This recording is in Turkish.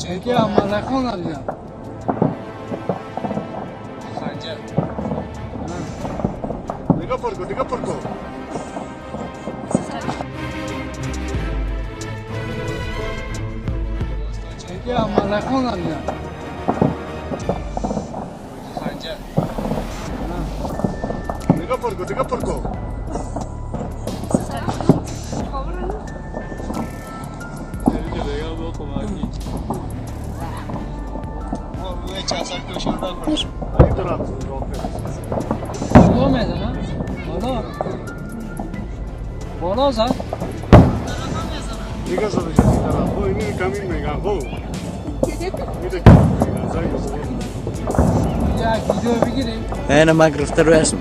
Peki ama rakam alacağım. Diga porco. Peki ama rakam alacağım. Diga porco. Ahí te la Bolo mıydı lan? Bolo. Bolo za. Diga sobre tarafo, ini kami megaho. Mira que Ya gidiyor bir gireyim. انا ما قرفت الرسم